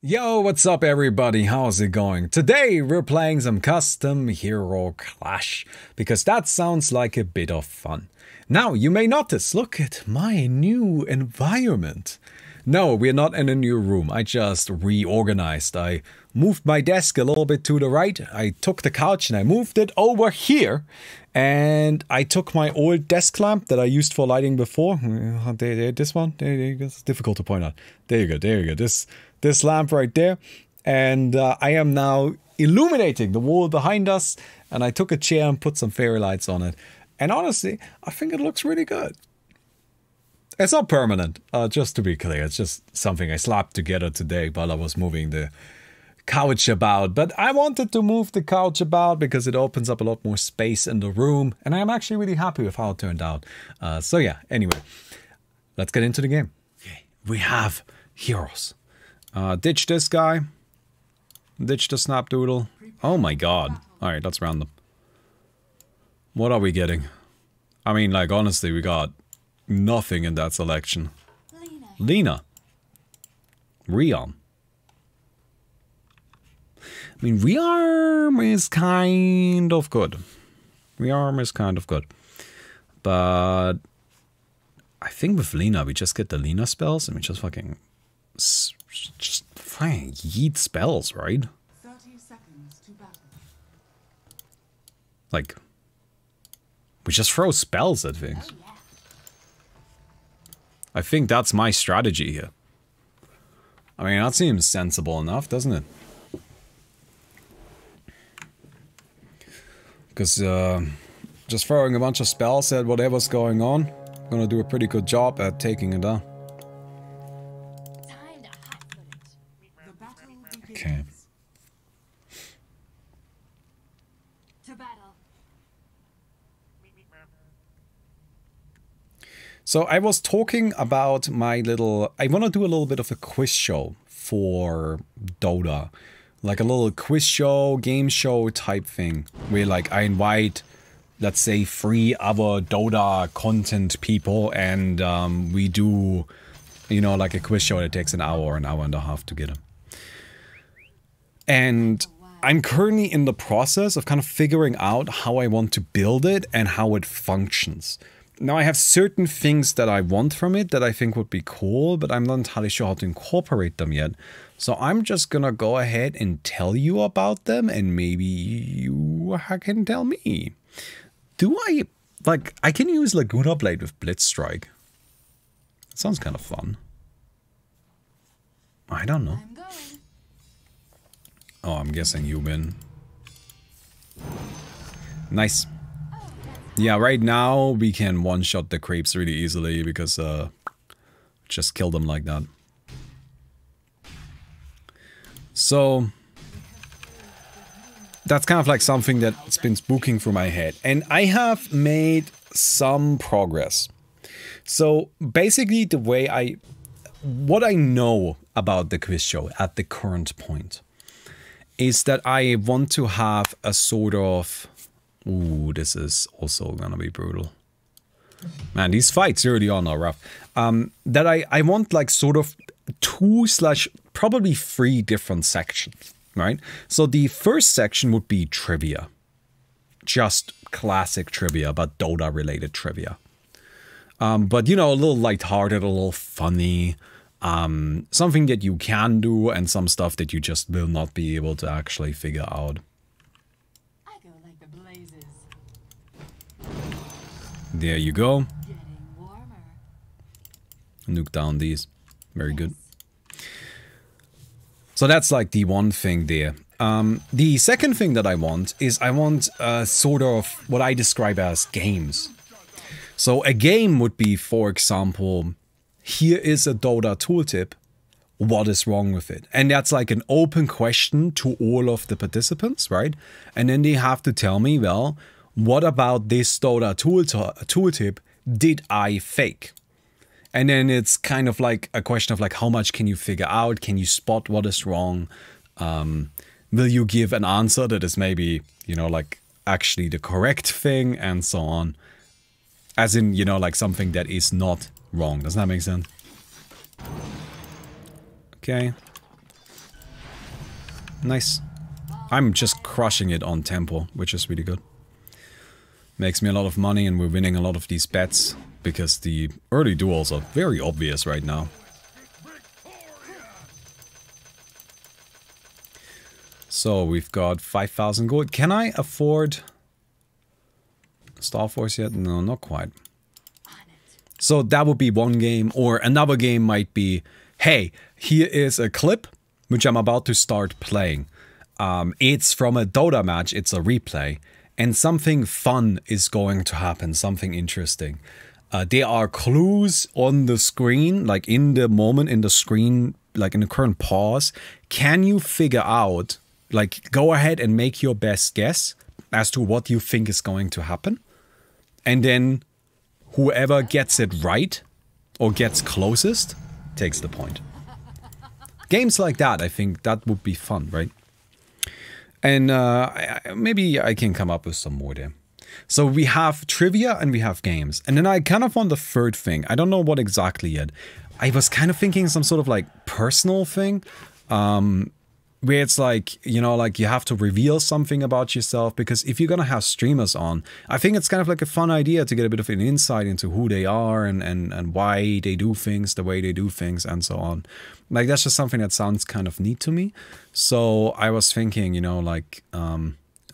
Yo, what's up everybody? How's it going? Today we're playing some custom hero clash, because that sounds like a bit of fun. Now, you may notice, look at my new environment. No, we're not in a new room, I just reorganized. I moved my desk a little bit to the right, I took the couch and I moved it over here. And I took my old desk lamp that I used for lighting before. This one, it's difficult to point out. There you go, this lamp right there. And I am now illuminating the wall behind us. And I took a chair and put some fairy lights on it. And honestly, I think it looks really good. It's not permanent, just to be clear. It's just something I slapped together today while I was moving the couch about. But I wanted to move the couch about because it opens up a lot more space in the room. And I'm actually really happy with how it turned out. So yeah, anyway, let's get into the game. Okay, we have heroes. Ditch this guy. Ditch the snapdoodle. Oh my god. Alright, let's round them. What are we getting? I mean, like, honestly, we got nothing in that selection. Lena. Rearm. I mean, rearm is kind of good. Rearm is kind of good. But I think with Lena, we just get the Lena spells and we just fucking yeet spells, right? 30 seconds to battle. Like, we just throw spells at things. Oh, yeah. I think that's my strategy here. I mean, that seems sensible enough, doesn't it? Because just throwing a bunch of spells at whatever's going on, I'm gonna do a pretty good job at taking it down. Time to hotfoot it. The battle begins. Okay. To battle. So I was talking about my little... I want to do a little bit of a quiz show for Dota. Like a little quiz show, game show type thing. Where like I invite, let's say, 3 other Dota content people and we do, you know, like a quiz show that takes an hour or an hour and a half to get them. And I'm currently in the process of kind of figuring out how I want to build it and how it functions. Now I have certain things that I want from it that I think would be cool, but I'm not entirely sure how to incorporate them yet. So I'm just gonna go ahead and tell you about them and maybe you can tell me. Do I, like, I can use Laguna Blade with Blitz Strike. That sounds kind of fun. I don't know. I'm going. Oh, I'm guessing you win. Nice. Yeah, right now we can one-shot the creeps really easily because just kill them like that. So that's kind of like something that's been spooking through my head. And I have made some progress. So basically the way what I know about the quiz show at the current point is that I want to have a sort of... Ooh, this is also gonna be brutal. Man, these fights early on are rough. That I want like sort of 2/ probably 3 different sections, right? So the first section would be trivia. Just classic trivia, but Dota related trivia. But you know, a little lighthearted, a little funny. Something that you can do and some stuff that you just will not be able to actually figure out. There you go. Nuke down these. Very good. So that's like the one thing there. The second thing that I want is I want sort of what I describe as games. So a game would be, for example, here is a Dota tooltip. What is wrong with it? And that's like an open question to all of the participants, right? And then they have to tell me, well, what about this Dota tooltip did I fake? And then it's kind of like a question of like, how much can you figure out? Can you spot what is wrong? Will you give an answer that is maybe, you know, like actually the correct thing and so on? As in, you know, like something that is not wrong. Does that make sense? Okay. Nice. I'm just crushing it on tempo, which is really good. Makes me a lot of money and we're winning a lot of these bets because the early duels are very obvious right now. So we've got 5,000 gold. Can I afford Star Force yet? No, not quite. So that would be one game, or another game might be, hey, here is a clip which I'm about to start playing. It's from a Dota match, it's a replay, and something fun is going to happen, something interesting. There are clues on the screen, like in the moment in the screen, like in the current pause. Can you figure out, like, go ahead and make your best guess as to what you think is going to happen? And then whoever gets it right, or gets closest, takes the point. Games like that, I think that would be fun, right? And maybe I can come up with some more there. So we have trivia and we have games. And then I kind of want the third thing. I don't know what exactly yet. I was kind of thinking some sort of like personal thing. Where it's like, you know, like you have to reveal something about yourself, because if you're gonna have streamers on, I think it's kind of like a fun idea to get a bit of an insight into who they are and why they do things the way they do things and so on. Like that's just something that sounds kind of neat to me. So I was thinking, you know, like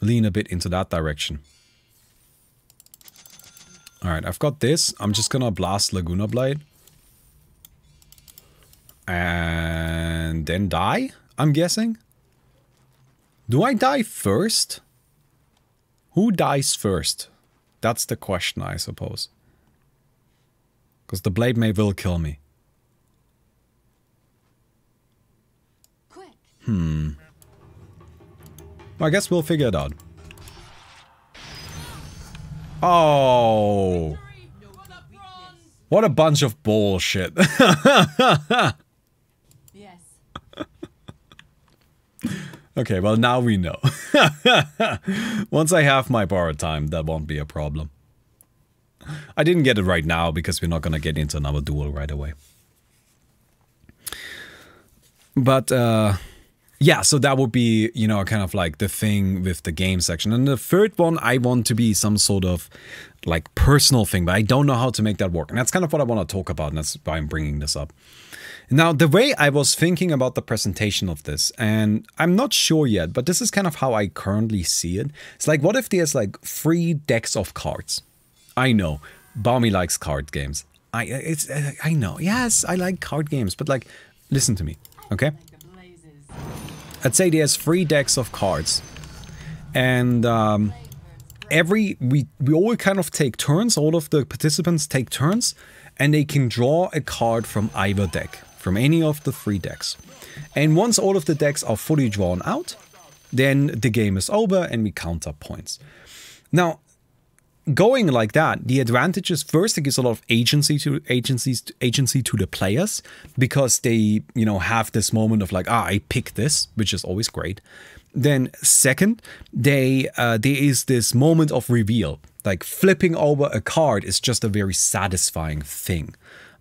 lean a bit into that direction. Alright, I've got this. I'm just gonna blast Laguna Blade. And then die? I'm guessing. Do I die first? Who dies first? That's the question, I suppose. Because the blade may will kill me. Quick. Well, I guess we'll figure it out. Oh. What a bunch of bullshit. Yes. Okay, well now we know. Once I have my borrowed time, that won't be a problem. I didn't get it right now because we're not gonna get into another duel right away. But yeah, so that would be, you know, kind of like the thing with the game section. And the third one, I want to be some sort of like personal thing, but I don't know how to make that work. And that's kind of what I want to talk about, and that's why I'm bringing this up. Now, the way I was thinking about the presentation of this, and I'm not sure yet, but this is kind of how I currently see it. It's like, what if there's like 3 decks of cards? I know, Baumi likes card games. I know, yes, I like card games, but like, listen to me, okay? I'd say there's 3 decks of cards, and we all kind of take turns. All of the participants take turns, and they can draw a card from either deck, from any of the 3 decks. And once all of the decks are fully drawn out, then the game is over and we count up points. Now, going like that, the advantage is, first, it gives a lot of agency to the players, because they, you know, have this moment of like, I pick this, which is always great. Then second, there is this moment of reveal. Like flipping over a card is just a very satisfying thing.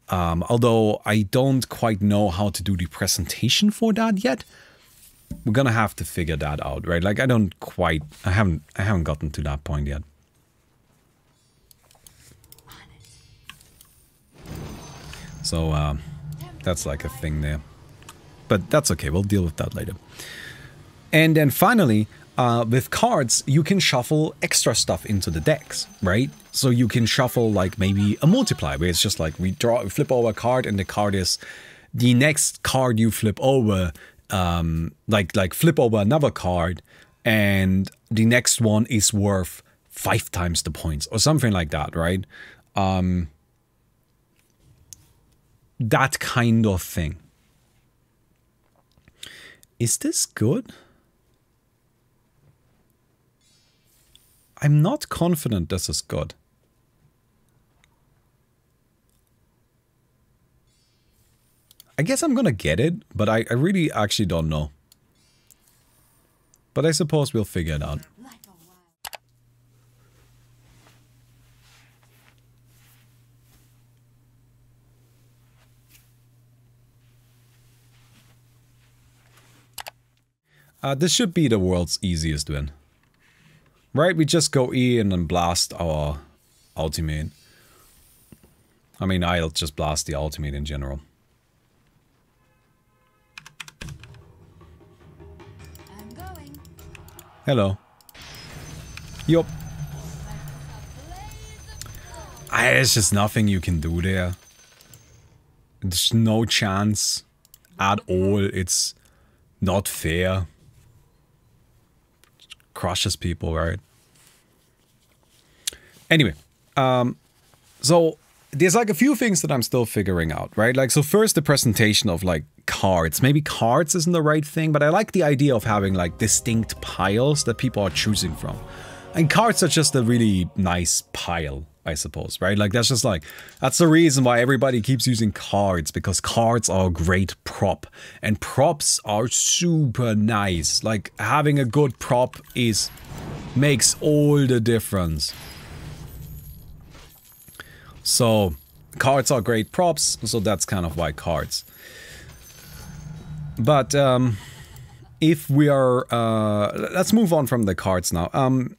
Although I don't quite know how to do the presentation for that yet. We're gonna have to figure that out, right? Like I haven't gotten to that point yet. So that's like a thing there. But that's okay, we'll deal with that later. And then finally, with cards, you can shuffle extra stuff into the decks, right? So you can shuffle like maybe a multiply, where it's just like we flip over a card, and the card is the next card you flip over, like flip over another card, and the next one is worth 5 times the points or something like that, right? That kind of thing. Is this good? I'm not confident this is good. I guess I'm gonna get it, but I really actually don't know. But I suppose we'll figure it out. This should be the world's easiest win. Right, we just go E and then blast our ultimate. I mean, I'll just blast the ultimate in general. I'm going. Hello. Yup. There's just nothing you can do there. There's no chance at all. It's not fair. Crushes people, right? Anyway, so there's like a few things that I'm still figuring out, right? Like, so first the presentation of like cards. Maybe cards isn't the right thing, but I like the idea of having like distinct piles that people are choosing from. And cards are just a really nice pile, I suppose, right? Like that's just like, that's the reason why everybody keeps using cards, because cards are a great prop and props are super nice. Like having a good prop makes all the difference. So cards are great props, so that's kind of why cards. But if we are, let's move on from the cards now.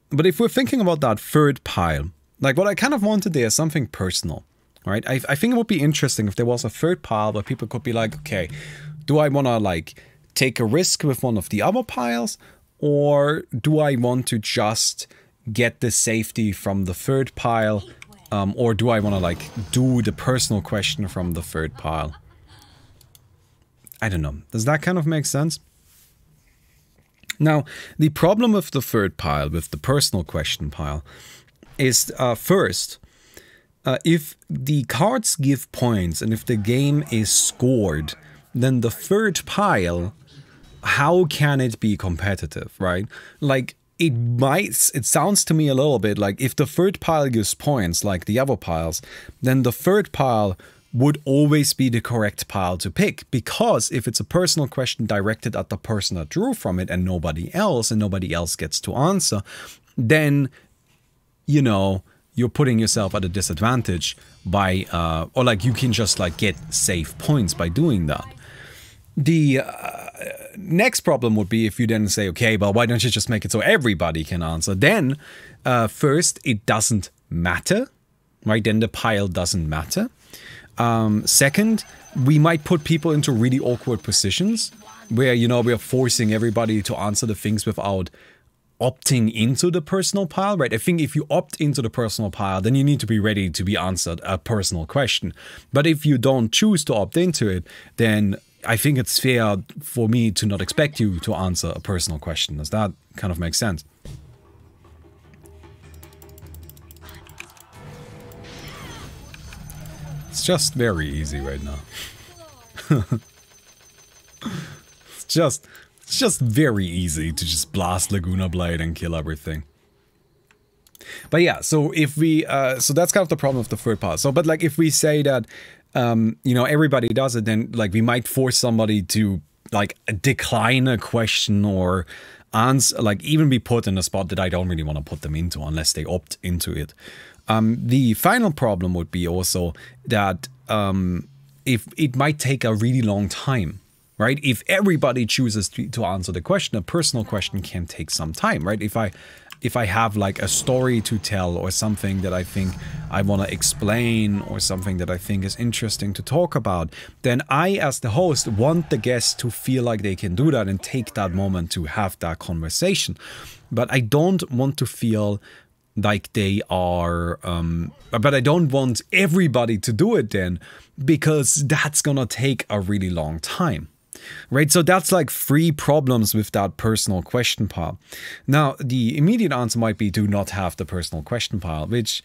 But if we're thinking about that third pile, like what I kind of wanted there is something personal, right? I think it would be interesting if there was a third pile where people could be like, okay, do I want to like take a risk with one of the other piles, or do I want to just get the safety from the third pile, or do I want to like do the personal question from the third pile? I don't know. Does that kind of make sense? Now, the problem with the third pile, with the personal question pile, is first, if the cards give points and if the game is scored, then the third pile, how can it be competitive, right? Like, it sounds to me a little bit like if the third pile gives points like the other piles, then the third pile would always be the correct pile to pick, because if it's a personal question directed at the person that drew from it and nobody else gets to answer, then, you know, you're putting yourself at a disadvantage by, or like you can just like get safe points by doing that. The next problem would be if you then say, okay, well, why don't you just make it so everybody can answer? Then, first, it doesn't matter, right? Then the pile doesn't matter. Second, we might put people into really awkward positions where, you know, we are forcing everybody to answer the things without opting into the personal pile, right? I think if you opt into the personal pile, then you need to be ready to be answered a personal question. But if you don't choose to opt into it, then I think it's fair for me to not expect you to answer a personal question. Does that kind of make sense? It's just very easy right now. It's just very easy to just blast Laguna Blade and kill everything. But yeah, so if we, so that's kind of the problem of the third part. So, but like if we say that, you know, everybody does it, then like we might force somebody to like decline a question or answer, like even be put in a spot that I don't really want to put them into unless they opt into it. The final problem would be also that if it might take a really long time, right? If everybody chooses to answer the question, a personal question can take some time, right? If I have like a story to tell or something that I think I want to explain or something that I think is interesting to talk about, then I as the host want the guests to feel like they can do that and take that moment to have that conversation. But I don't want to feel like they are, but I don't want everybody to do it then, because that's gonna take a really long time. Right, so that's like 3 problems with that personal question pile. Now, the immediate answer might be to not have the personal question pile, which,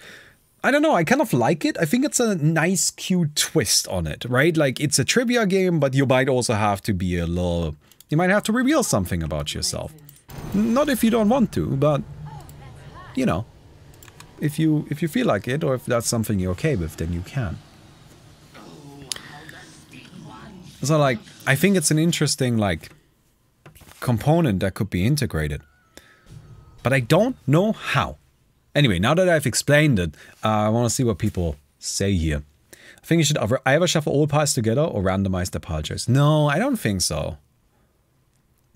I don't know, I kind of like it. I think it's a nice, cute twist on it, right? Like, it's a trivia game, but you might also have to be a little, you might have to reveal something about yourself. Not if you don't want to, but, you know, if you feel like it, or if that's something you're okay with, then you can. So, like, I think it's an interesting, like, component that could be integrated. But I don't know how. Anyway, now that I've explained it, I want to see what people say here. I think you should either shuffle all piles together or randomize the pile choice. No, I don't think so.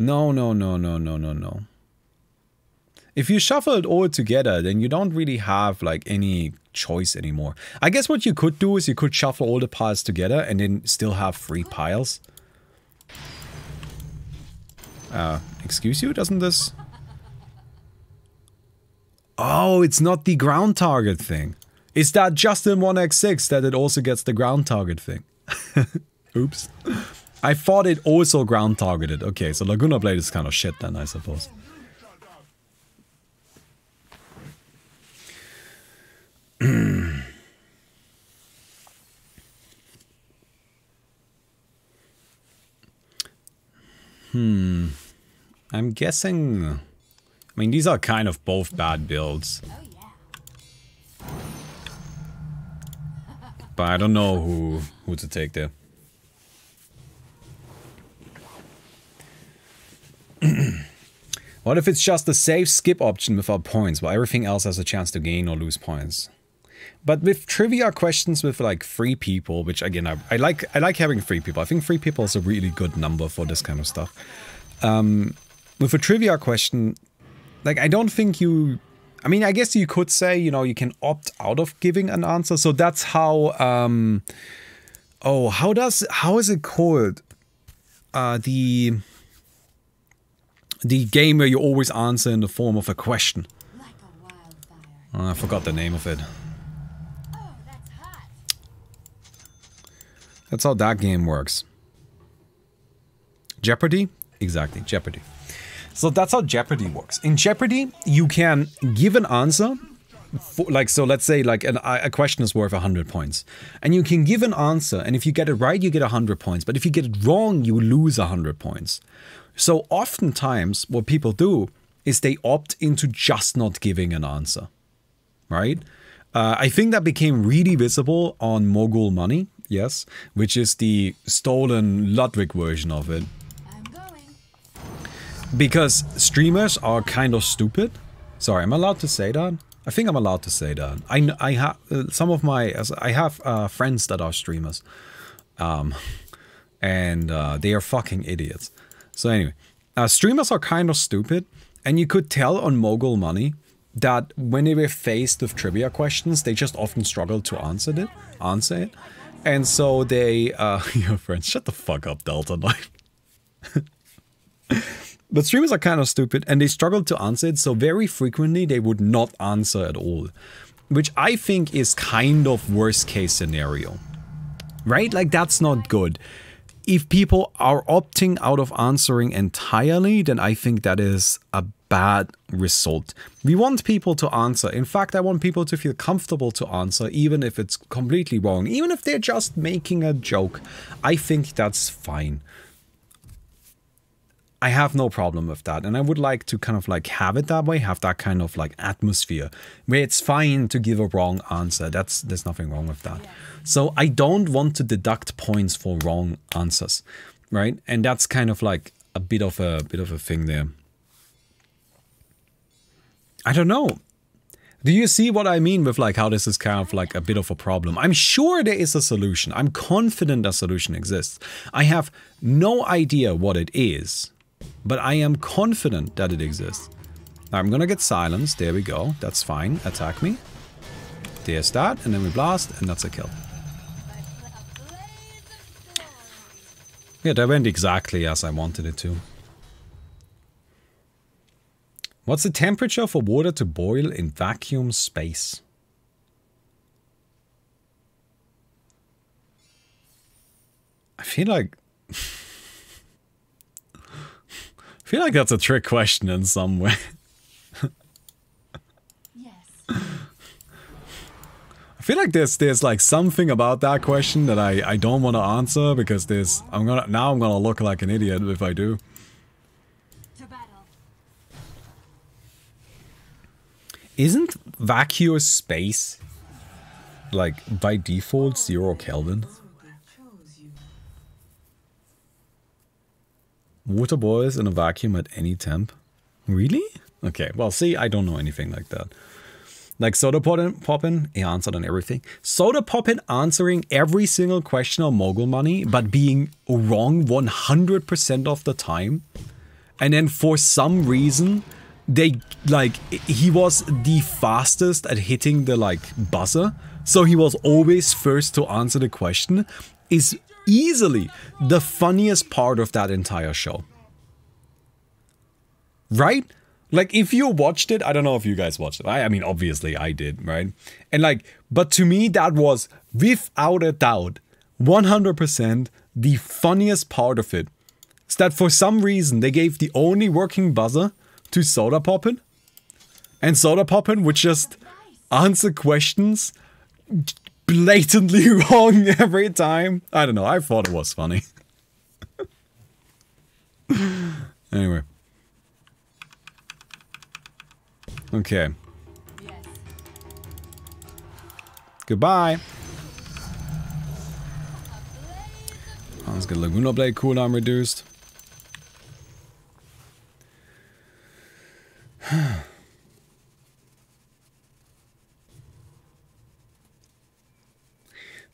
No, no, no, no, no, no, no. If you shuffle it all together, then you don't really have like any choice anymore. I guess what you could do is you could shuffle all the piles together and then still have 3 piles. Excuse you? Doesn't this... Oh, it's not the ground target thing. Is that just in 1x6 that it also gets the ground target thing? Oops. I thought it also ground targeted. Okay, so Laguna Blade is kind of shit then, I suppose. I'm guessing... I mean, these are kind of both bad builds. But I don't know who to take there. What if it's just a safe skip option without points, while everything else has a chance to gain or lose points? But with trivia questions with like 3 people, which again, I like having 3 people. I think 3 people is a really good number for this kind of stuff. With a trivia question, like I don't think you... I mean, I guess you could say, you know, you can opt out of giving an answer. So that's how... oh, how is it called? The game where you always answer in the form of a question. Like a wildfire. Oh, I forgot the name of it. Oh, that's hot. That's how that game works. Jeopardy? Exactly, Jeopardy. So that's how Jeopardy works. In Jeopardy, you can give an answer. Like, so let's say like a question is worth 100 points. And you can give an answer, and if you get it right, you get 100 points. But if you get it wrong, you lose 100 points. So oftentimes, what people do is they opt into just not giving an answer. Right? I think that became really visible on Mogul Money, yes, which is the stolen Ludwig version of it. I'm going. Because streamers are kind of stupid. Sorry, am I allowed to say that? I think I'm allowed to say that. I have some of my... I have friends that are streamers. And they are fucking idiots. So anyway, streamers are kind of stupid. And you could tell on Mogul Money that when they were faced with trivia questions, they just often struggled to answer it. And so they... your friends, shut the fuck up, Delta 9. But streamers are kind of stupid and they struggle to answer it, so very frequently they would not answer at all. Which I think is kind of worst case scenario. Right? Like that's not good. If people are opting out of answering entirely, then I think that is a bad result. We want people to answer. In fact, I want people to feel comfortable to answer, even if it's completely wrong. Even if they're just making a joke. I think that's fine. I have no problem with that, and I would like to kind of like have it that way, have that kind of like atmosphere where it's fine to give a wrong answer. There's nothing wrong with that. So I don't want to deduct points for wrong answers, right? And that's kind of like a bit of a thing there. I don't know. Do you see what I mean with like how this is kind of like a bit of a problem? I'm sure there is a solution. I'm confident a solution exists. I have no idea what it is. But I am confident that it exists. I'm gonna get silenced. There we go. That's fine. Attack me. There's that. And then we blast. And that's a kill. Yeah, that went exactly as I wanted it to. What's the temperature for water to boil in vacuum space? I feel like... I feel like that's a trick question in some way. Yes. I feel like there's like something about that question that I don't want to answer because I'm gonna look like an idiot if I do. To battle. Isn't vacuum space like by default 0 Kelvin? Water boils in a vacuum at any temp. Really? Okay, well, see, I don't know anything like that. Like Soda Poppin', he answered on everything. Soda Poppin' answering every single question on Mogul Money, but being wrong 100% of the time. and then for some reason they like he was the fastest at hitting the like buzzer, so he was always first to answer the question, is easily the funniest part of that entire show. Right? Like, if you watched it, I don't know if you guys watched it. I mean, obviously I did, right? And like, but to me, that was without a doubt, 100% the funniest part of it. Is that for some reason they gave the only working buzzer to Soda Poppin', and Soda Poppin' would just answer questions blatantly wrong every time. I don't know, I thought it was funny. Anyway. Okay. Yes. Goodbye. Oh, let's get Laguna Blade cooldown reduced.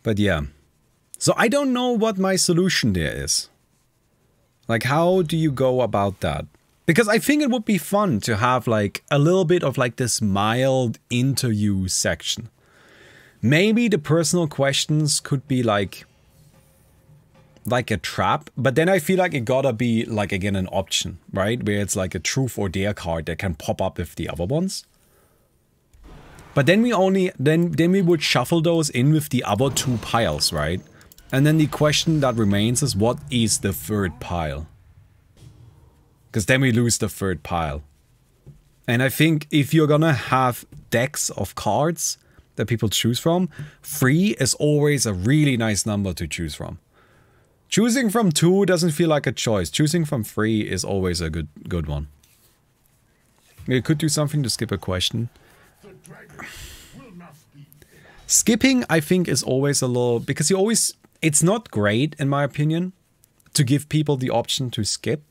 But yeah. So I don't know what my solution there is. Like, how do you go about that? Because I think it would be fun to have like a little bit of like this mild interview section. Maybe the personal questions could be like a trap, but then I feel like it gotta be like again an option, right? Where it's like a truth or dare card that can pop up with the other ones. But then we only then we would shuffle those in with the other two piles, right? And then the question that remains is, what is the third pile? Because then we lose the third pile. And I think if you're gonna have decks of cards that people choose from, 3 is always a really nice number to choose from. Choosing from 2 doesn't feel like a choice. Choosing from 3 is always a good one. You could do something to skip a question. Skipping, I think, is always a little... Because you always... It's not great, in my opinion, to give people the option to skip.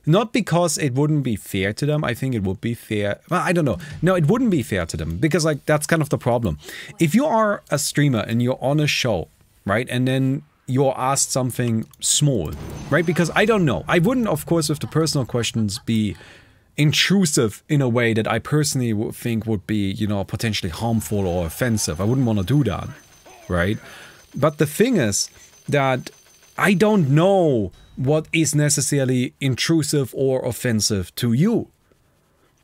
Not because it wouldn't be fair to them. I think it would be fair. Well, I don't know. No, it wouldn't be fair to them. Because, like, that's kind of the problem. If you are a streamer and you're on a show, right? And then you're asked something small, right? Because I don't know. I wouldn't, of course, with the personal questions be intrusive in a way that I personally would think would be, you know, potentially harmful or offensive. I wouldn't want to do that, right? But the thing is that I don't know what is necessarily intrusive or offensive to you,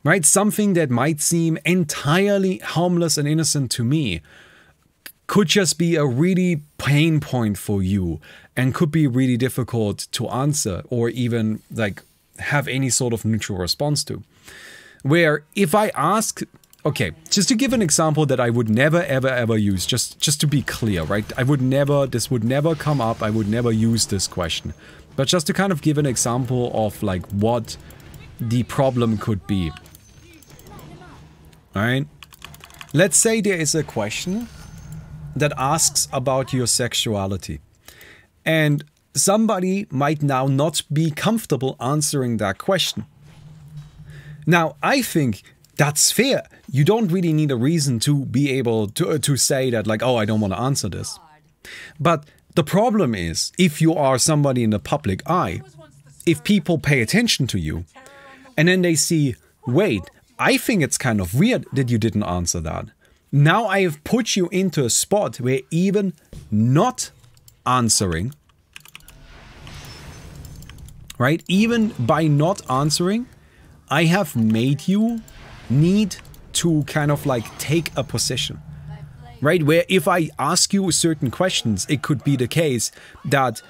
right? Something that might seem entirely harmless and innocent to me could just be a really pain point for you and could be really difficult to answer or even like have any sort of neutral response to. Where if I ask, okay, just to give an example that I would never ever use, just to be clear, right? This would never come up, I would never use this question. But just to kind of give an example of like what the problem could be. Alright? Let's say there is a question that asks about your sexuality. And somebody might now not be comfortable answering that question. Now, I think that's fair. You don't really need a reason to be able to say that like, oh, I don't want to answer this. But the problem is, if you are somebody in the public eye, if people pay attention to you, and then they see, wait, I think it's kind of weird that you didn't answer that. Now I have put you into a spot where even not answering, right? Even by not answering, I have made you need to kind of like take a position. Right, where if I ask you certain questions, it could be the case that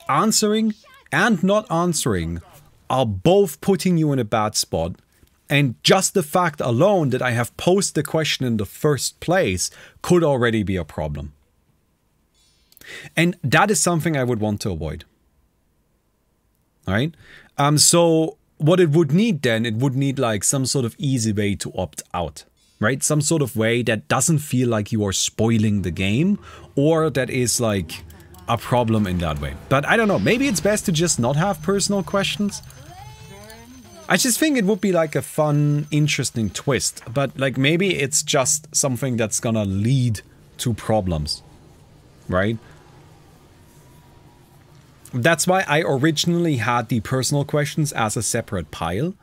answering and not answering are both putting you in a bad spot. And just the fact alone that I have posed the question in the first place could already be a problem. And that is something I would want to avoid. Alright? So what it would need then, it would need like some sort of easy way to opt out. Right? Some sort of way that doesn't feel like you are spoiling the game or that is like a problem in that way. But I don't know, maybe it's best to just not have personal questions. I just think it would be like a fun, interesting twist, but like maybe it's just something that's gonna lead to problems, right? That's why I originally had the personal questions as a separate pile,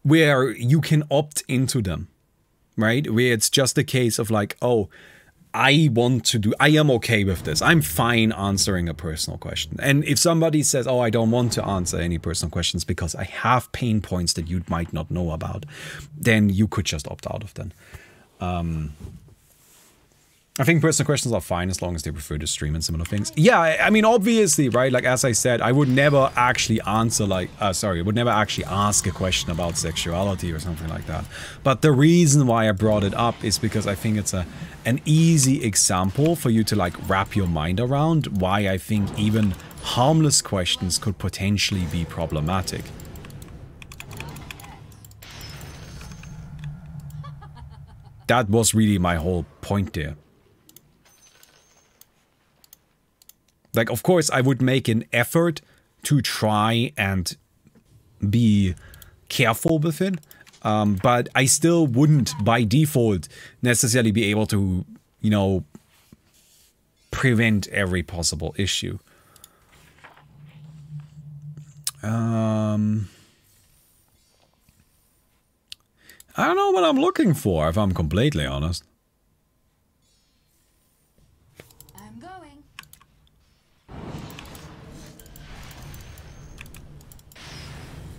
where you can opt into them, right? Where it's just a case of like, oh, I am okay with this. I'm fine answering a personal question. And if somebody says, oh, I don't want to answer any personal questions because I have pain points that you might not know about, then you could just opt out of them. I think personal questions are fine as long as they prefer to stream and similar things. Yeah, I mean, obviously, right? Like, as I said, I would never actually answer, like, I would never actually ask a question about sexuality or something like that. But the reason why I brought it up is because I think it's an easy example for you to, like, wrap your mind around why I think even harmless questions could potentially be problematic. That was really my whole point there. Like, of course, I would make an effort to try and be careful with it, but I still wouldn't, by default, necessarily be able to, you know, prevent every possible issue. I don't know what I'm looking for, if I'm completely honest.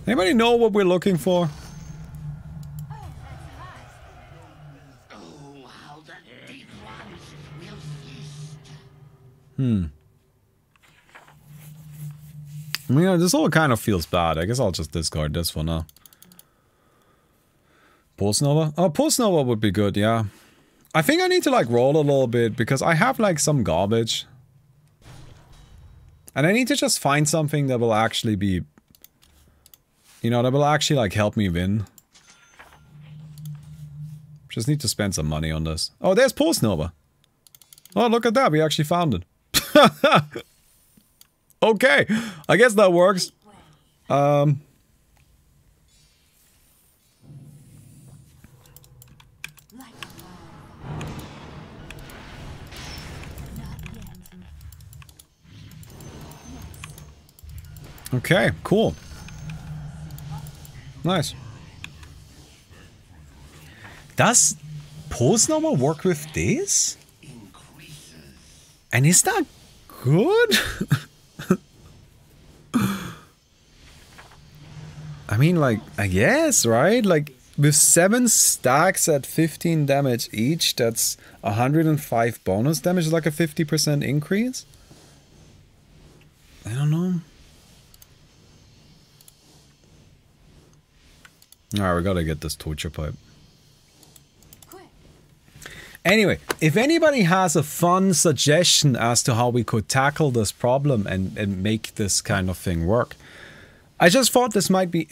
Anybody know what we're looking for? I mean, this all kind of feels bad. I guess I'll just discard this for now. Pulse Nova? Oh, Pulse Nova would be good, yeah. I think I need to, like, roll a little bit because I have, like, some garbage. And I need to just find something that will actually be... You know, that will actually, like, help me win. Just need to spend some money on this. Oh, there's Pulse Nova. Oh, look at that. We actually found it. Okay. I guess that works. Okay, cool. Nice. Does Pulse Nova work with this? And is that good? I mean, like, I guess, right? Like, with 7 stacks at 15 damage each, that's 105 bonus damage, like a 50% increase? I don't know. Alright, we gotta get this torture pipe. Anyway, if anybody has a fun suggestion as to how we could tackle this problem and make this kind of thing work, I just thought this might be...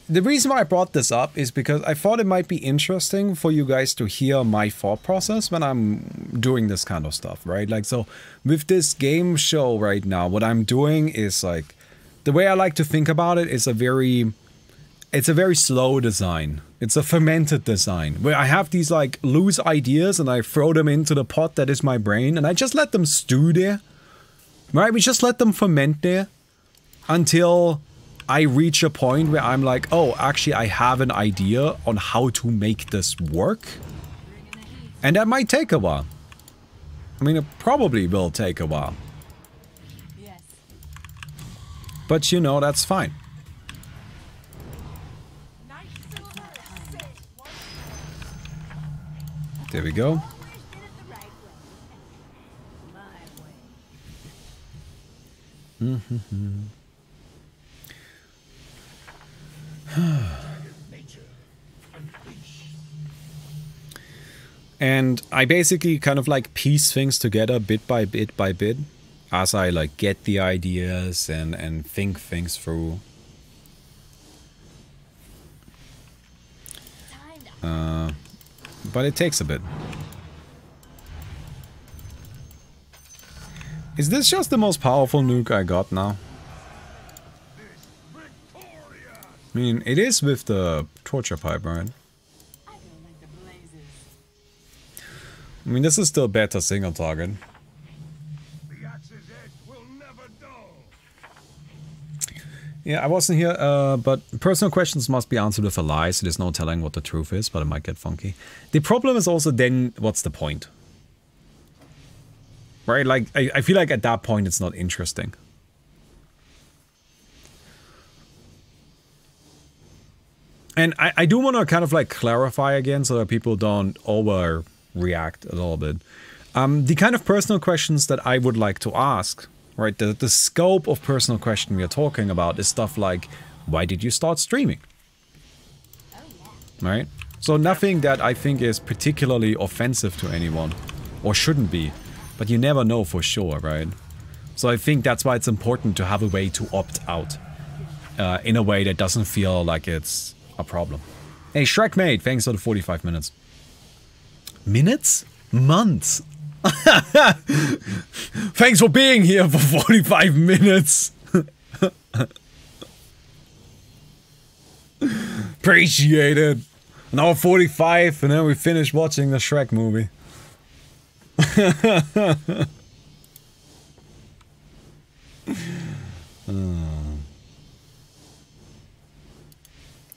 The reason why I brought this up is because I thought it might be interesting for you guys to hear my thought process when I'm doing this kind of stuff, right? Like, so with this game show right now, what I'm doing is like... The way I like to think about it is it's a very slow design. It's a fermented design where I have these like loose ideas and I throw them into the pot that is my brain and I just let them stew there. Right? We just let them ferment there until I reach a point where I'm like, oh, actually I have an idea on how to make this work. And that might take a while. I mean, it probably will take a while. But you know, that's fine. There we go. And I basically kind of like piece things together bit by bit by bit as I like get the ideas and think things through. But it takes a bit. Is this just the most powerful nuke I got now? I mean, it is with the torture pipe, right? I mean, this is still better single target. Yeah, I wasn't here, but personal questions must be answered with a lie, so there's no telling what the truth is, but it might get funky. The problem is also then, what's the point? Right, like, I feel like at that point it's not interesting. And I do want to kind of like clarify again so that people don't overreact a little bit. The kind of personal questions that I would like to ask, right, the scope of personal question we are talking about is stuff like, why did you start streaming? Right? So nothing that I think is particularly offensive to anyone, or shouldn't be, but you never know for sure, right? So I think that's why it's important to have a way to opt out in a way that doesn't feel like it's a problem. Hey, Shrekmate, thanks for the 45 minutes. Minutes? Months. Thanks for being here for 45 minutes. Appreciate it. An hour 45 and then we finish watching the Shrek movie.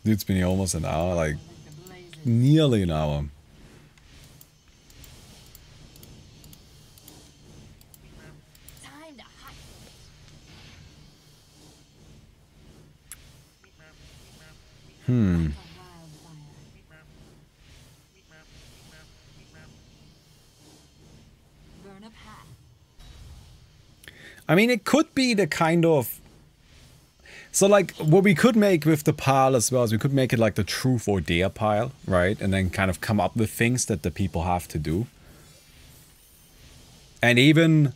Dude, it's been almost an hour, like nearly an hour. I mean, it could be the kind of... So, like, what we could make with the pile as well is we could make it like the truth or dare pile, right? And then kind of come up with things that the people have to do. And even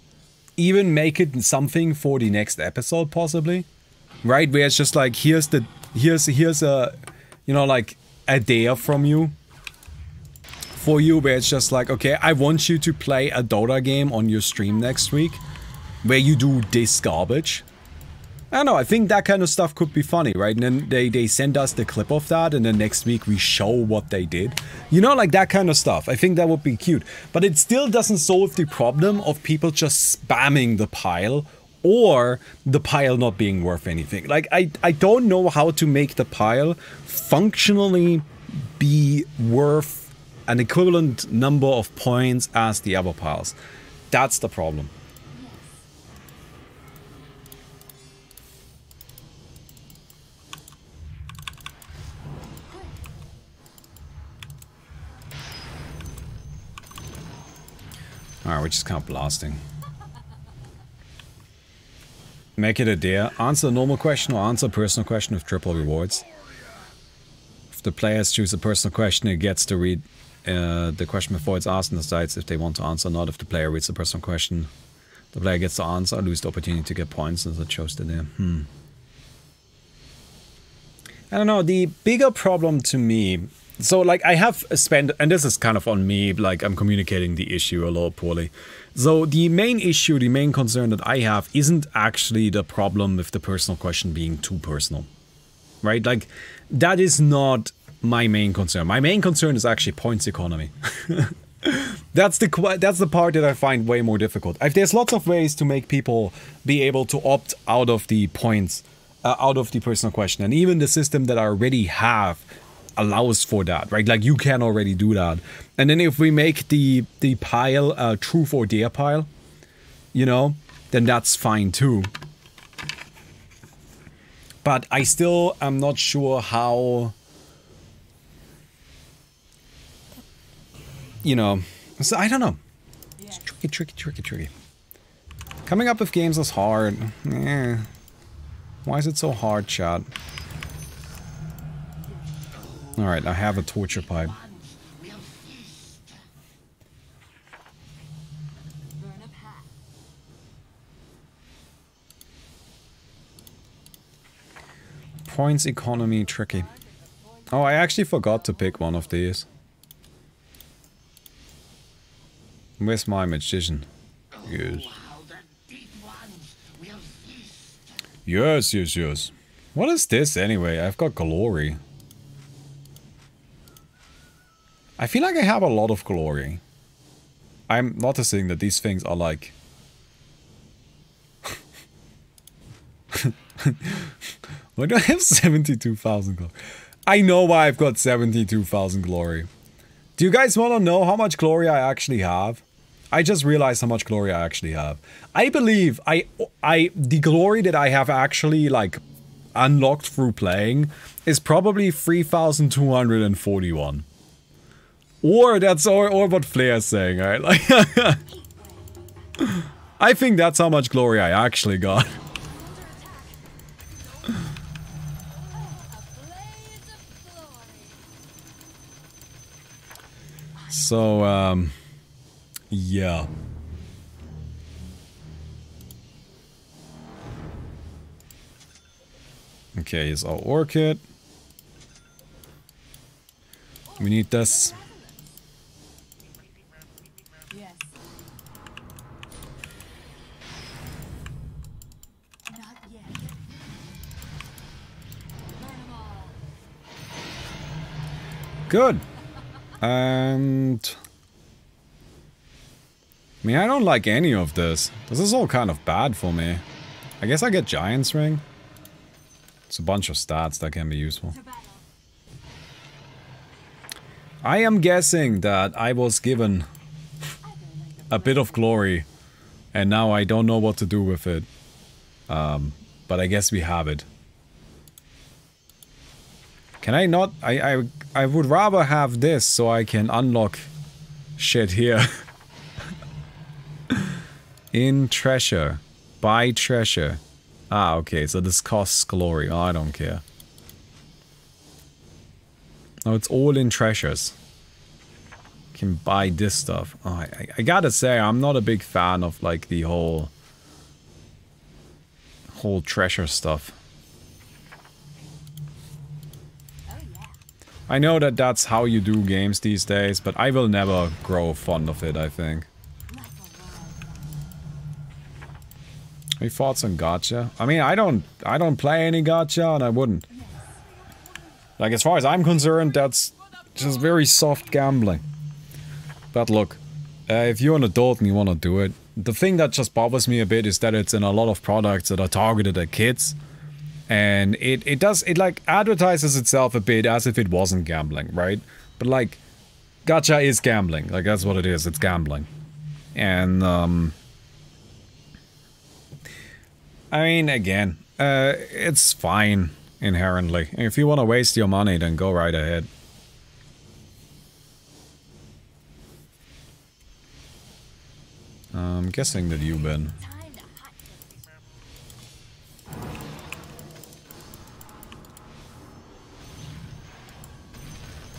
make it something for the next episode, possibly. Right? Where it's just like, here's a, you know, like, a dare from you. For you, where it's just like, okay, I want you to play a Dota game on your stream next week. Where you do this garbage. I don't know, I think that kind of stuff could be funny, right? And then they send us the clip of that, and then next week we show what they did. You know, like that kind of stuff. I think that would be cute. But it still doesn't solve the problem of people just spamming the pile, or the pile not being worth anything. Like, I don't know how to make the pile functionally be worth an equivalent number of points as the other piles. That's the problem. Alright, we're just kind of blasting. Make it a dare. Answer a normal question or answer a personal question with triple rewards. If the players choose a personal question, it gets to read the question before it's asked and decides if they want to answer or not. If the player reads the personal question, the player gets to answer, lose the opportunity to get points since it chose the dare. I don't know, the bigger problem to me... So, like, I have spent, and this is kind of on me, like, I'm communicating the issue a little poorly. So, the main issue, the main concern that I have isn't actually the problem with the personal question being too personal. Right? Like, that is not my main concern. My main concern is actually points economy. That's the part that I find way more difficult. There's lots of ways to make people be able to opt out of the points, out of the personal question. And even the system that I already have allows for that, right? Like, you can already do that. And then if we make the pile truth or dare pile, you know, then that's fine too. But I still am not sure how, you know, so I don't know. It's tricky. Coming up with games is hard. Why is it so hard, chat? Alright, I have a torture pipe. Points economy tricky. Oh, I actually forgot to pick one of these. Where's my magician? Yes. What is this anyway? I've got glory. I feel like I have a lot of glory. I'm noticing that these things are like... Why do I have 72,000 glory? I know why I've got 72,000 glory. Do you guys want to know how much glory I actually have? I just realized how much glory I actually have. I believe the glory that I have actually like unlocked through playing is probably 3,241. Or that's or what Flair's saying, right? Like I think that's how much glory I actually got. So, yeah. Okay, here's our orchid. We need this. Yes. Not yet. Burn 'em all. Good. And I mean, I don't like any of this. This is all kind of bad for me. I guess I get Giant's Ring. It's a bunch of stats that can be useful. To battle. I am guessing that I was given a bit of glory and now I don't know what to do with it. But I guess we have it. Can I not? I would rather have this so I can unlock shit here. In treasure. Buy treasure. Ah, okay, so this costs glory. Oh, I don't care. No, it's all in treasures. Can buy this stuff. Oh, I gotta say, I'm not a big fan of like the whole treasure stuff. Oh yeah. I know that that's how you do games these days, but I will never grow fond of it, I think. Like a wildfire. Any thoughts on gacha? I mean, I don't play any gacha, and I wouldn't. Like, as far as I'm concerned, that's just very soft gambling. But look, if you're an adult and you want to do it, the thing that just bothers me a bit is that it's in a lot of products that are targeted at kids. And it like advertises itself a bit as if it wasn't gambling, right? But like, gacha is gambling. Like, that's what it is, it's gambling. And, I mean, again, it's fine, inherently. If you want to waste your money, then go right ahead. I'm guessing that you've been. Time to hot things.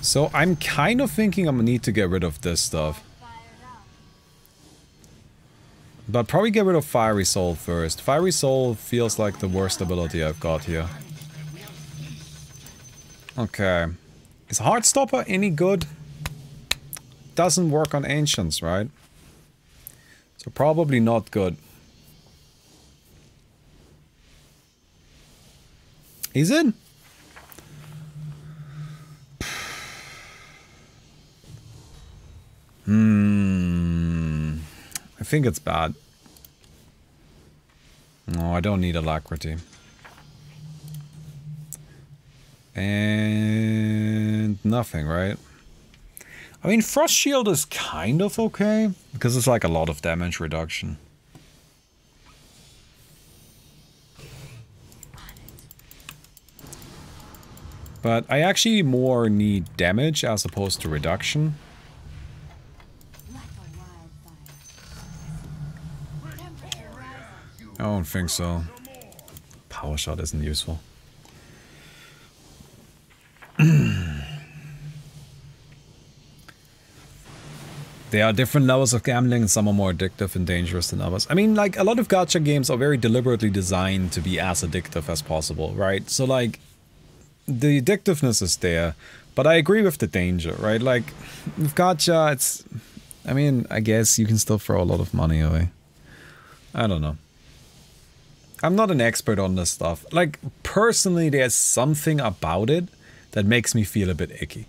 So I'm kind of thinking I'm gonna need to get rid of this stuff. Fired up. But probably get rid of Fiery Soul first. Fiery Soul feels like the worst ability I've got here. Okay. Is Heartstopper any good? Doesn't work on Ancients, right? So probably not good. Is it? I think it's bad. No, I don't need Alacrity. And nothing, right? I mean, Frost Shield is kind of okay, because it's like a lot of damage reduction. But I actually more need damage as opposed to reduction. Like a wildfire. Temperature rising. I don't think so. Power Shot isn't useful. There are different levels of gambling, and some are more addictive and dangerous than others. I mean, like, a lot of gacha games are very deliberately designed to be as addictive as possible, right? So, like, the addictiveness is there, but I agree with the danger, right? Like, with gacha, it's... I mean, I guess you can still throw a lot of money away. I don't know. I'm not an expert on this stuff. Like, personally, there's something about it that makes me feel a bit icky.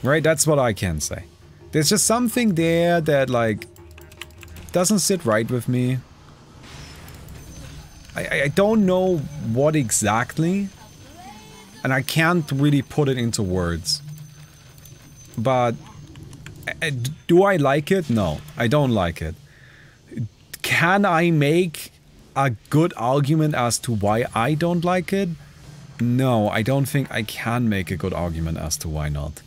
Right? That's what I can say. There's just something there that, like, doesn't sit right with me. I don't know what exactly, and I can't really put it into words. But do I like it? No, I don't like it. Can I make a good argument as to why I don't like it? No, I don't think I can make a good argument as to why not.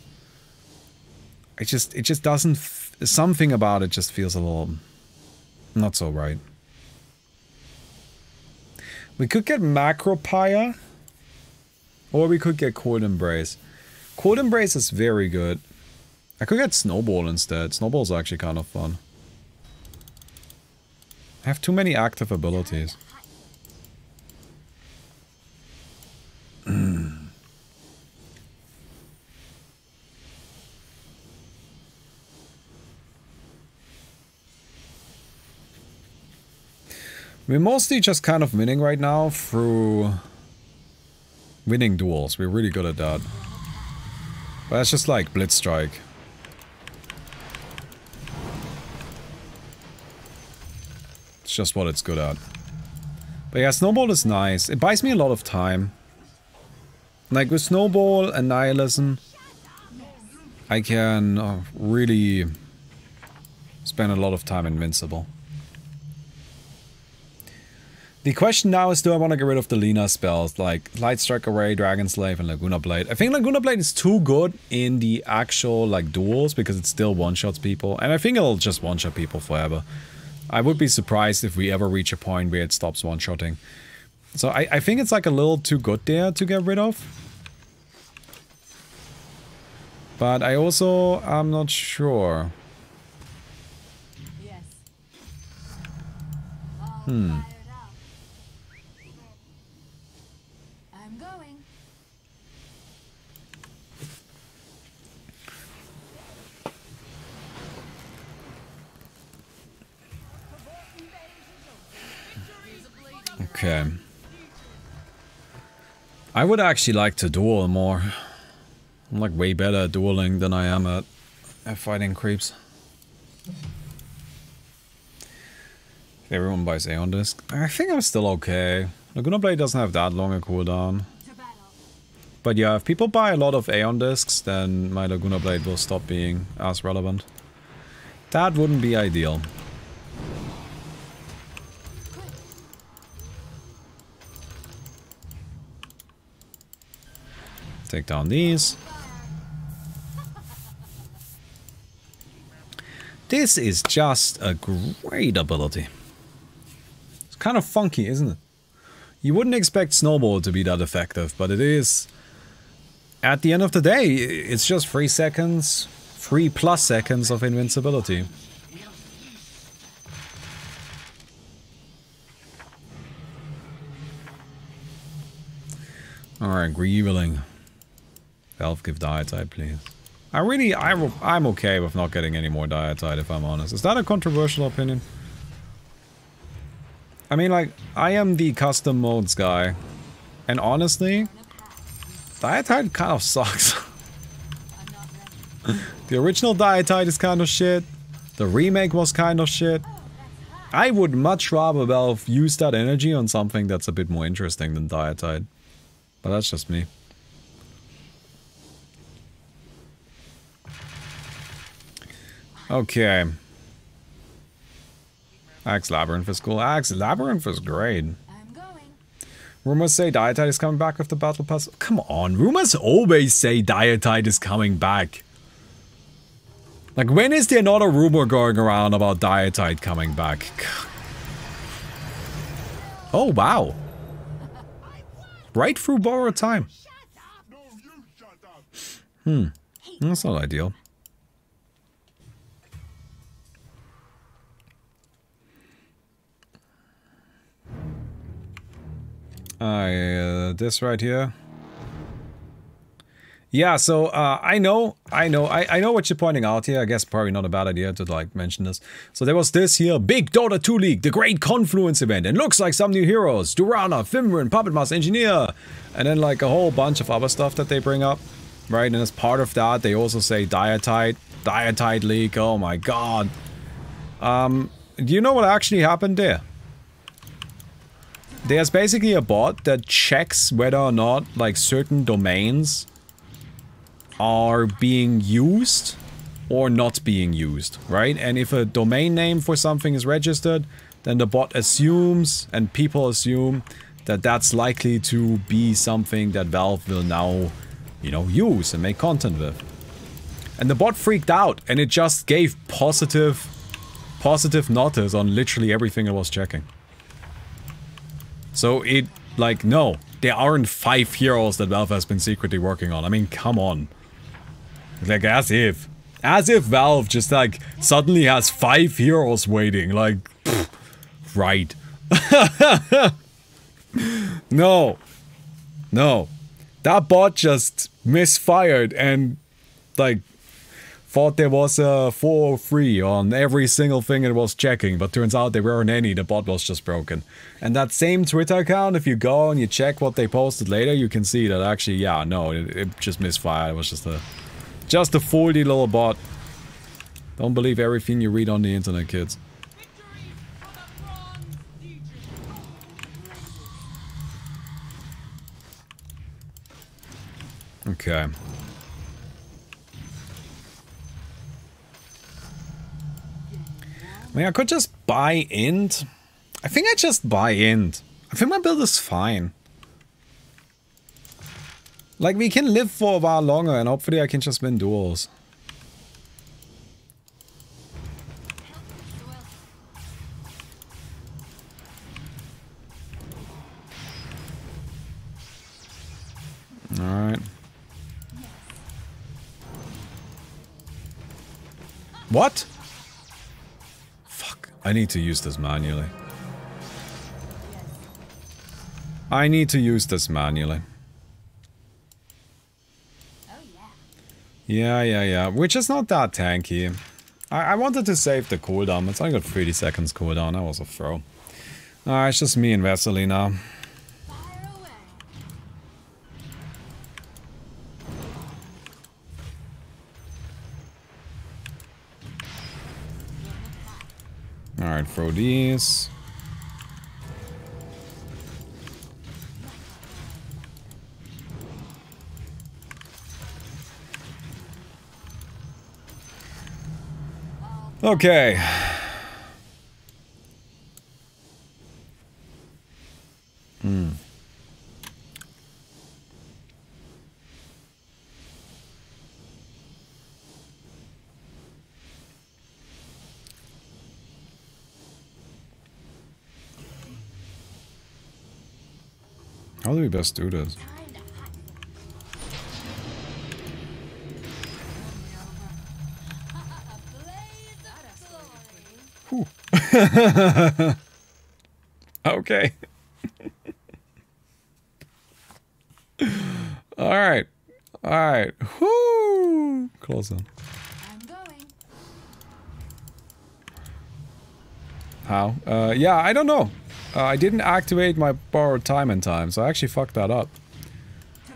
It just doesn't... something about it just feels a little... not so right. We could get Macropire, or we could get Cold Embrace. Cold Embrace is very good. I could get Snowball instead. Snowball's actually kind of fun. I have too many active abilities. We're mostly just kind of winning right now through winning duels. We're really good at that. But that's just like Blitz Strike. It's just what it's good at. But yeah, Snowball is nice. It buys me a lot of time. Like with Snowball and Nihilism, I can really spend a lot of time invincible. The question now is, do I want to get rid of the Lina spells like Light Strike Array, Dragon Slave, and Laguna Blade? I think Laguna Blade is too good in the actual like duels because it still one-shots people, and I think it'll just one-shot people forever. I would be surprised if we ever reach a point where it stops one-shotting. So I think it's like a little too good there to get rid of. But I also am not sure. Yes. Hmm. I'm going. Okay. I would actually like to duel more. I'm like way better at dueling than I am at fighting creeps. Everyone buys Aeon Disc. I think I'm still okay. Laguna Blade doesn't have that long a cooldown. To battle. But yeah, if people buy a lot of Aeon Discs, then my Laguna Blade will stop being as relevant. That wouldn't be ideal. Take down these. This is just a great ability. It's kind of funky, isn't it? You wouldn't expect Snowball to be that effective, but it is. At the end of the day, it's just 3 seconds, 3+ seconds of invincibility. Alright, Greeveling. Valve, give Dietide, please. I'm okay with not getting any more Dietide, if I'm honest. Is that a controversial opinion? I mean, like, I am the custom modes guy. And honestly, Dietide kind of sucks. The original Dietide is kind of shit. The remake was kind of shit. I would much rather Valve use that energy on something that's a bit more interesting than Dietide. But that's just me. Okay. Axe Labyrinth is cool. Axe Labyrinth is great. I'm going. Rumors say Dietide is coming back with the Battle Pass. Come on, rumors always say Dietide is coming back. Like, when is there not a rumor going around about Dietide coming back? Oh, wow. Right through borrowed time. That's not ideal. This right here. Yeah, so I know what you're pointing out here. I guess probably not a bad idea to like mention this. So there was this here big Dota 2 League, the Great Confluence event, and looks like some new heroes: Durana, Fimrin, Puppet Master, Engineer, and then like a whole bunch of other stuff that they bring up, right? And as part of that, they also say Dietide League. Oh my god. Do you know what actually happened there? there's basically a bot that checks whether or not like certain domains are being used or not being used, right? And if a domain name for something is registered, then the bot assumes, and people assume, that that's likely to be something that Valve will now, you know, use and make content with. And the bot freaked out, and it just gave positive notice on literally everything it was checking. So it, like, no, there aren't 5 heroes that Valve has been secretly working on. I mean, come on. Like, as if Valve just, like, suddenly has 5 heroes waiting, like, pfft, right. No. No. That bot just misfired and, like, thought there was a 403 on every single thing it was checking, but turns out there weren't any, the bot was just broken. And that same Twitter account, if you go and you check what they posted later, you can see that actually, yeah, no, it just misfired. It was just a foldy little bot. Don't believe everything you read on the internet, kids. Okay. I mean, I could just buy int. I think I just buy int. I think my build is fine. Like, we can live for a while longer, and hopefully I can just win duels. Alright. What? Fuck. I need to use this manually. I need to use this manually. Yeah. Which is not that tanky. I wanted to save the cooldown. It's only got 30 seconds cooldown. That was a throw. Alright, it's just me and Vesely now. Alright, throw these. Okay. How do we best do this? Whew. Okay. Alright. Alright. Whoo! Close on. I'm going. How? Yeah, I don't know. I didn't activate my borrowed time in time, so I actually fucked that up.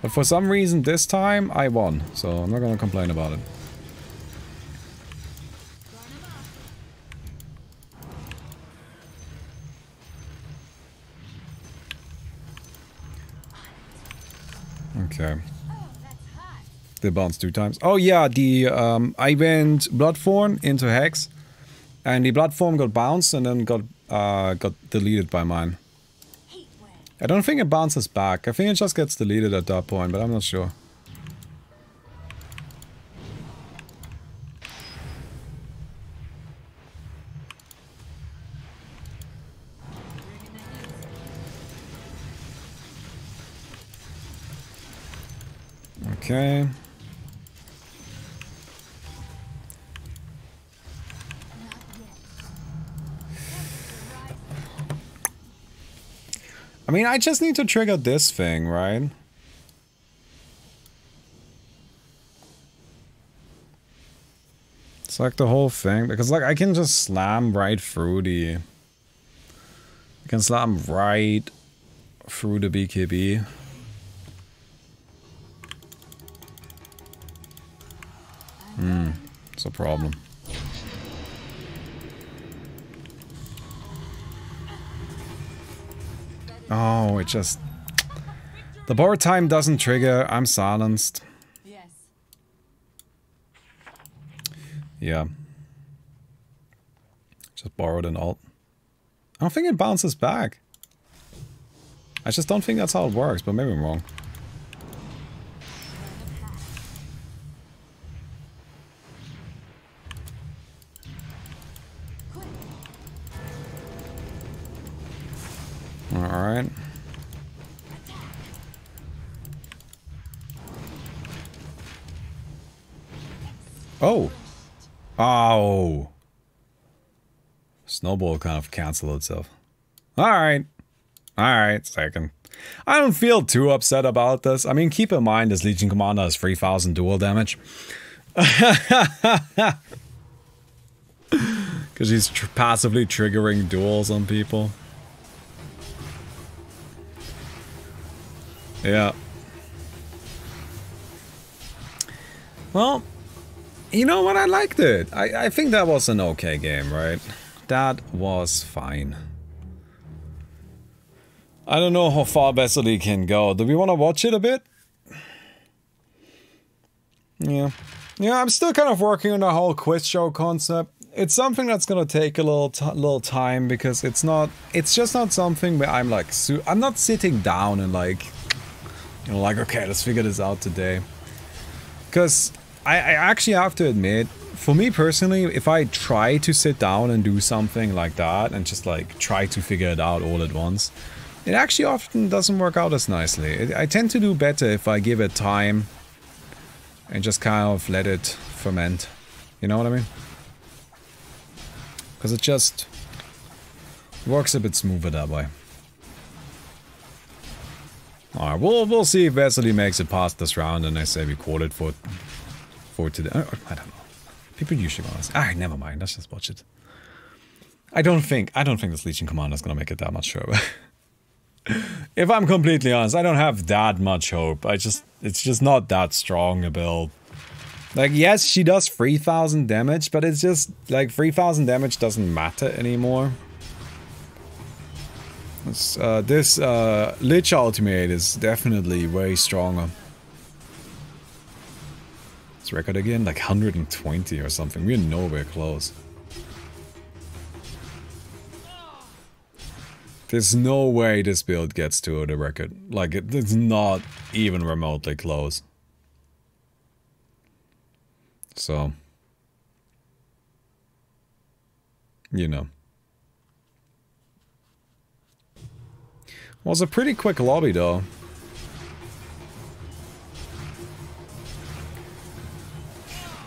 But for some reason this time, I won, so I'm not gonna complain about it. Okay. They bounced 2 times. Oh yeah, the I went Bloodthorn into Hex, and the Bloodthorn got bounced and then got deleted by mine. I don't think it bounces back. I think it just gets deleted at that point, but I'm not sure. Okay. I mean, I just need to trigger this thing, right? It's like the whole thing, because like I can just slam right through the... I can slam right through the BKB. It's a problem. Oh, it just... The board time doesn't trigger. I'm silenced. Yes. Yeah. Just borrowed an ult. I don't think it bounces back. I just don't think that's how it works, but maybe I'm wrong. Alright. Oh! Oh! Snowball kind of canceled itself. Alright. Alright, second. I don't feel too upset about this. I mean, keep in mind this Legion Commander has 3000 dual damage. Because he's passively triggering duels on people. Yeah. Well, you know what? I liked it. I think that was an okay game, right? That was fine. I don't know how far Vesely can go. Do we want to watch it a bit? Yeah. Yeah, I'm still kind of working on the whole quiz show concept. It's something that's gonna take a little time because it's just not something where I'm like, I'm not sitting down and like, you know, like, okay, let's figure this out today. Because I actually have to admit, for me personally, if I try to sit down and do something like that and just like try to figure it out all at once, it actually often doesn't work out as nicely. I tend to do better if I give it time and just kind of let it ferment. You know what I mean? Because it just works a bit smoother that way. Alright, we'll see if Vesely makes it past this round and I say we call it for today. I don't know. People usually want to. Alright, never mind. Let's just watch it. I don't think this Legion Commander is gonna make it that much sure. If I'm completely honest, I don't have that much hope. It's just not that strong a build. Like, yes, she does 3000 damage, but it's just, like, 3000 damage doesn't matter anymore. This Lich ultimate is definitely way stronger. Let's record again, like 120 or something. We're nowhere close. There's no way this build gets to the record. Like, it's not even remotely close. So, you know. Was a pretty quick lobby though.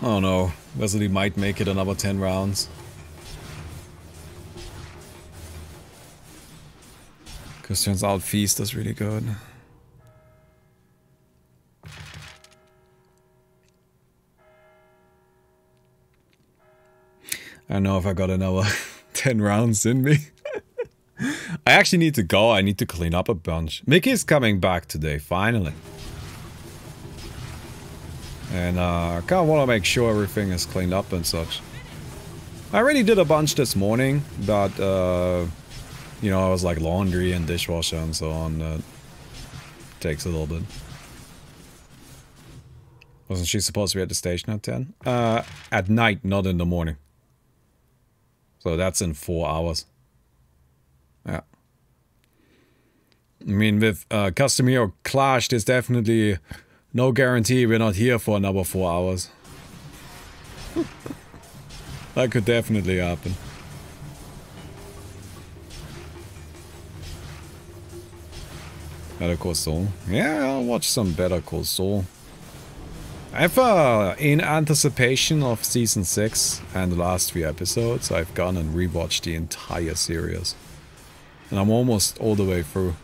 Oh no, Vesely might make it another 10 rounds. Because turns out Feast is really good. I don't know if I got another 10 rounds in me. I actually need to go. I need to clean up a bunch. Mickey's coming back today, finally. And I kind of want to make sure everything is cleaned up and such. I already did a bunch this morning, but you know, I was like laundry and dishwasher and so on. Takes a little bit. Wasn't she supposed to be at the station at 10? At night, not in the morning. So that's in 4 hours. Yeah. I mean, with Custom Hero Clash, there's definitely no guarantee we're not here for another 4 hours. That could definitely happen. Better Call Saul. Yeah, I'll watch some Better Call Saul. I've, in anticipation of Season 6 and the last 3 episodes, I've gone and rewatched the entire series. And I'm almost all the way through.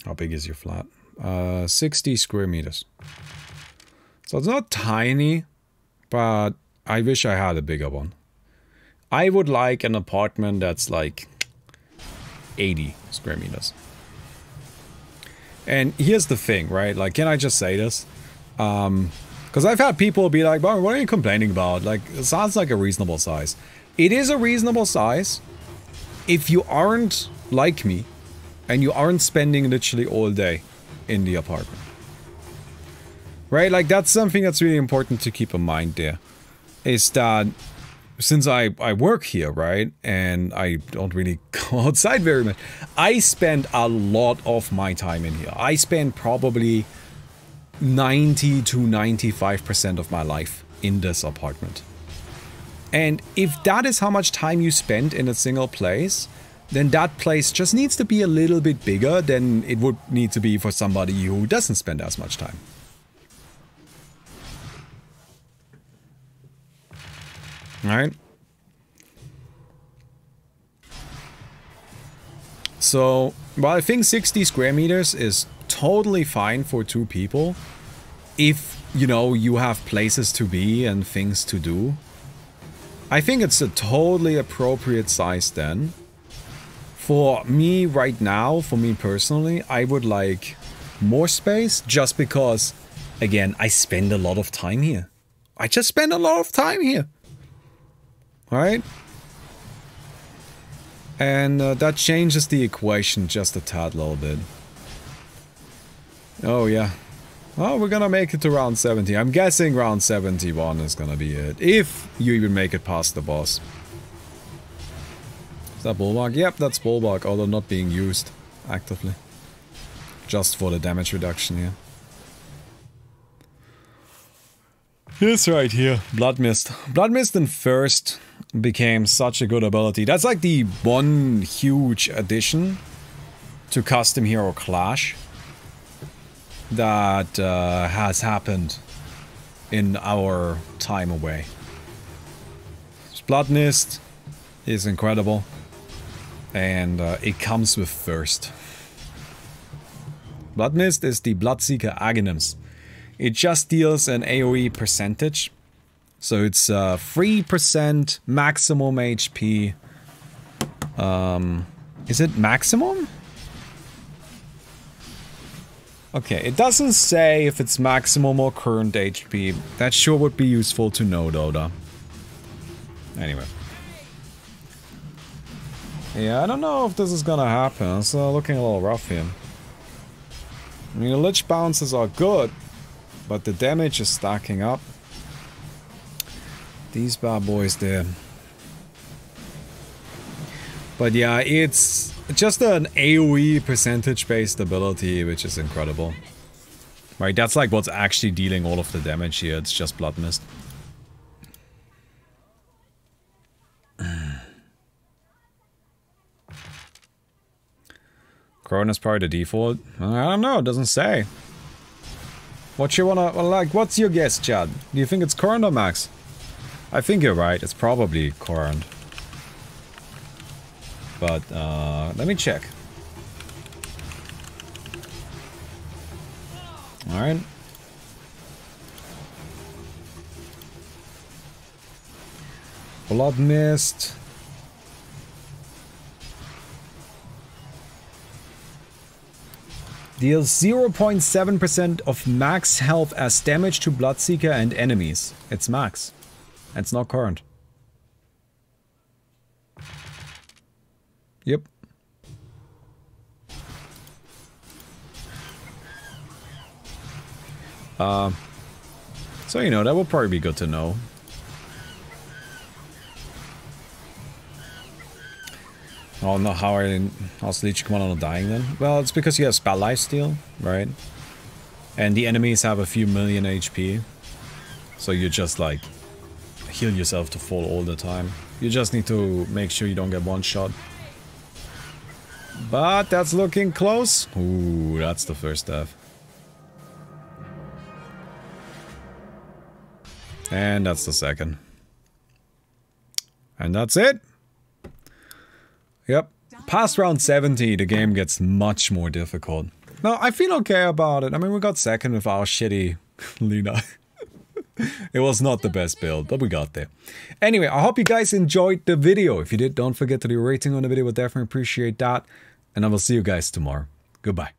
How big is your flat? 60 square meters. So it's not tiny, but I wish I had a bigger one. I would like an apartment that's like 80 square meters. And here's the thing, right? Like, can I just say this? Because I've had people be like, "Well, what are you complaining about? Like, it sounds like a reasonable size." It is a reasonable size if you aren't like me and you aren't spending literally all day in the apartment. Right? Like, that's something that's really important to keep in mind there. Is that since I work here, right, and I don't really go outside very much, I spend a lot of my time in here. I spend probably 90 to 95% of my life in this apartment. And if that is how much time you spend in a single place, then that place just needs to be a little bit bigger than it would need to be for somebody who doesn't spend as much time. Alright. So, well, I think 60 square meters is totally fine for 2 people. If, you know, you have places to be and things to do. I think it's a totally appropriate size then. For me right now, for me personally, I would like more space just because, again, I spend a lot of time here. I just spend a lot of time here. Alright? And that changes the equation just a tad little bit. Oh yeah. Well, we're gonna make it to round 70. I'm guessing round 71 is gonna be it. If you even make it past the boss. Is that Bulwark? Yep, that's Bulwark, although not being used actively. Just for the damage reduction here. This right here, Blood Mist. Blood Mist in first became such a good ability. That's like the one huge addition to Custom Hero Clash that has happened in our time away. Blood Mist is incredible, and it comes with first. Blood Mist is the Bloodseeker Aghanim's. It just deals an AoE percentage, so it's 3% maximum HP. Is it maximum? Okay, it doesn't say if it's maximum or current HP. That sure would be useful to know, Dota. Anyway. Yeah, I don't know if this is gonna happen. It's looking a little rough here. I mean, the Lich bounces are good, but the damage is stacking up. These bad boys there. But yeah, it's just an AoE percentage-based ability, which is incredible. Right, that's like what's actually dealing all of the damage here. It's just Blood Mist. Corona is probably the default. I don't know, it doesn't say. What you wanna, like, what's your guess, Chad? Do you think it's current or max? I think you're right, it's probably current. But, let me check. Alright. Blood Mist. Deals 0.7% of max health as damage to Bloodseeker and enemies. It's max. It's not current. Yep. So you know, that will probably be good to know. Oh no, how's Leech Commander not dying then? Well, it's because you have spell lifesteal, right? And the enemies have a few million HP. So you just like heal yourself to full all the time. You just need to make sure you don't get one shot. But that's looking close. Ooh, that's the first death. And that's the second. And that's it. Yep. Past round 70, the game gets much more difficult. No, I feel okay about it. I mean, we got second with our shitty Lina. It was not the best build, but we got there. Anyway, I hope you guys enjoyed the video. If you did, don't forget to leave a rating on the video. We'll definitely appreciate that. And I will see you guys tomorrow. Goodbye.